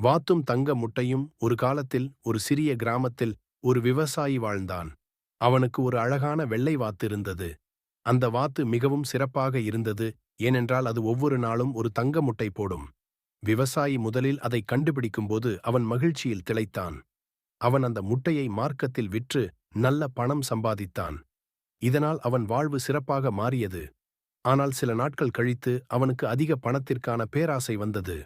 வாத்தும் தங்க முட்டையும். ஒரு காலத்தில் ஒரு சிறிய கிராமத்தில் ஒரு விவசாயி வாழ்ந்தான். அவனுக்கு ஒரு அழகான வெள்ளை வாத்து இருந்தது. அந்த வாத்து மிகவும் சிறப்பாக இருந்தது, ஏனென்றால் அது ஒவ்வொரு நாளும் ஒரு தங்க முட்டை போடும். விவசாயி முதலில் அதை கண்டுபிடிக்கும்போது அவன் மகிழ்ச்சியில் திளைத்தான். அவன் அந்த முட்டையை மார்க்கத்தில் விற்று நல்ல பணம் சம்பாதித்தான். இதனால் அவன் வாழ்வு சிறப்பாக மாறியது. ஆனால் சில நாட்கள் கழித்து அவனுக்கு அதிக பணத்திற்கான பேராசை வந்தது.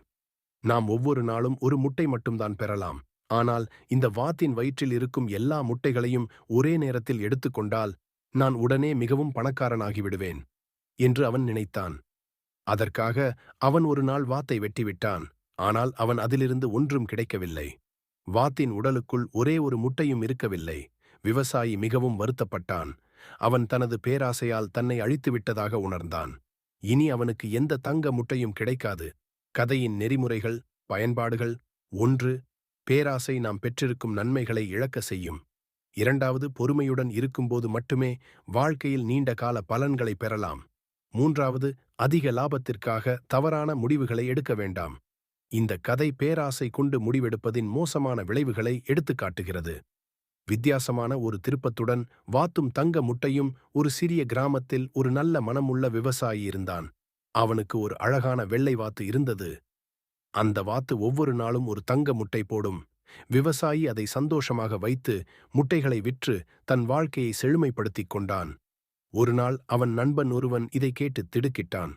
நாம் ஒவ்வொரு நாளும் ஒரு முட்டை மட்டும்தான் பெறலாம். ஆனால் இந்த வாத்தின் வயிற்றில் இருக்கும் எல்லா முட்டைகளையும் ஒரே நேரத்தில் எடுத்துக்கொண்டால் நான் உடனே மிகவும் பணக்காரனாகிவிடுவேன் என்று அவன் நினைத்தான். அதற்காக அவன் ஒரு நாள் வாத்தை வெட்டிவிட்டான். ஆனால் அவன் அதிலிருந்து ஒன்றும் கிடைக்கவில்லை. வாத்தின் உடலுக்குள் ஒரே ஒரு முட்டையும் இருக்கவில்லை. விவசாயி மிகவும் வருத்தப்பட்டான். அவன் தனது பேராசையால் தன்னை அழித்துவிட்டதாக உணர்ந்தான். இனி அவனுக்கு எந்த தங்க முட்டையும் கிடைக்காது. கதையின் நெறிமுறைகள், பயன்பாடுகள். 1. பேராசை நாம் பெற்றிருக்கும் நன்மைகளை இழக்க செய்யும். 2. பொறுமையுடன் இருக்கும்போது மட்டுமே வாழ்க்கையில் நீண்ட கால பலன்களை பெறலாம். 3. அதிக லாபத்திற்காக தவறான முடிவுகளை எடுக்க வேண்டாம். இந்த கதை பேராசை கொண்டு முடிவெடுப்பதின் மோசமான விளைவுகளை எடுத்துக்காட்டுகிறது. வித்தியாசமான ஒரு திருப்பத்துடன் வாத்தும் தங்க முட்டையும். ஒரு சிறிய கிராமத்தில் ஒரு நல்ல மனமுள்ள விவசாயி இருந்தான். அவனுக்கு ஒரு அழகான வெள்ளை வாத்து இருந்தது. அந்த வாத்து ஒவ்வொரு நாளும் ஒரு தங்க முட்டை போடும். விவசாயி அதை சந்தோஷமாக வைத்து முட்டைகளை விற்று தன் வாழ்க்கையை செழுமைப்படுத்திக் கொண்டான். ஒரு நாள் அவன் நண்பன் ஒருவன் இதை கேட்டு திடுக்கிட்டான்.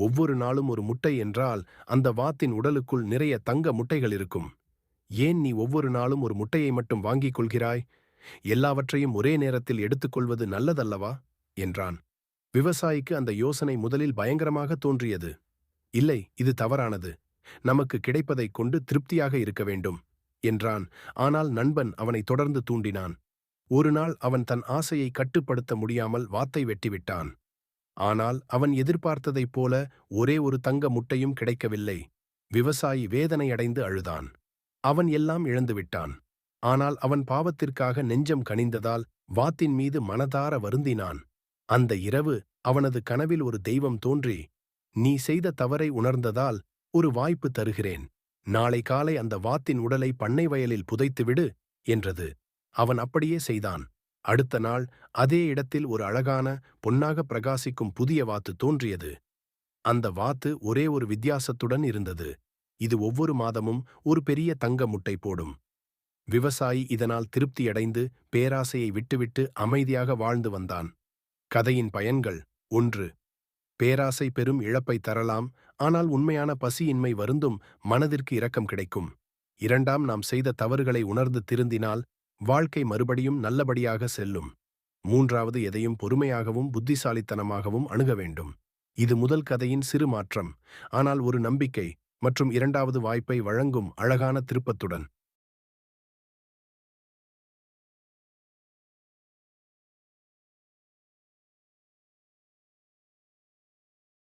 ஒவ்வொரு நாளும் ஒரு முட்டை என்றால் அந்த வாத்தின் உடலுக்குள் நிறைய தங்க முட்டைகள் இருக்கும். ஏன் நீ ஒவ்வொரு நாளும் ஒரு முட்டையை மட்டும் வாங்கிக் கொள்கிறாய்? எல்லாவற்றையும் ஒரே நேரத்தில் எடுத்துக்கொள்வது நல்லதல்லவா என்றான். விவசாயிக்கு அந்த யோசனை முதலில் பயங்கரமாக தோன்றியது. இல்லை, இது தவறானது. நமக்கு கிடைப்பதைக் கொண்டு திருப்தியாக இருக்க வேண்டும் என்றான். ஆனால் நண்பன் அவனை தொடர்ந்து தூண்டினான். ஒரு நாள் அவன் தன் ஆசையை கட்டுப்படுத்த முடியாமல் வாத்தை வெட்டிவிட்டான். ஆனால் அவன் எதிர்பார்த்ததைப் போல ஒரே ஒரு தங்க முட்டையும் கிடைக்கவில்லை. விவசாயி வேதனையடைந்து அழுதான். அவன் எல்லாம் இழந்துவிட்டான். ஆனால் அவன் பாவத்திற்காக நெஞ்சம் கனிந்ததால் வாத்தின் மீது மனதார வருந்தினான். அந்த இரவு அவனது கனவில் ஒரு தெய்வம் தோன்றி, நீ செய்த தவறை உணர்ந்ததால் ஒரு வாய்ப்பு தருகிறேன். நாளை காலை அந்த வாத்தின் உடலை பண்ணை வயலில் புதைத்துவிடு என்றது. அவன் அப்படியே செய்தான். அடுத்த நாள் அதே இடத்தில் ஒரு அழகான, பொன்னாக பிரகாசிக்கும் புதிய வாத்து தோன்றியது. அந்த வாத்து ஒரே ஒரு வித்தியாசத்துடன் இருந்தது. இது ஒவ்வொரு மாதமும் ஒரு பெரிய தங்க முட்டை போடும். விவசாயி இதனால் திருப்தியடைந்து பேராசையை விட்டுவிட்டு அமைதியாக வாழ்ந்து வந்தான். கதையின் பயன்கள். 1. பேராசை பெரும் இழப்பை தரலாம், ஆனால் உண்மையான பசியின்மை வருந்தும் மனதிற்கு இரக்கம் கிடைக்கும். 2. நாம் செய்த தவறுகளை உணர்ந்து திருந்தினால் வாழ்க்கை மறுபடியும் நல்லபடியாக செல்லும். 3. எதையும் பொறுமையாகவும் புத்திசாலித்தனமாகவும் அணுக வேண்டும். இது முதல் கதையின் சிறு மாற்றம், ஆனால் ஒரு நம்பிக்கை மற்றும் 2வது வாய்ப்பை வழங்கும் அழகான திருப்பத்துடன்.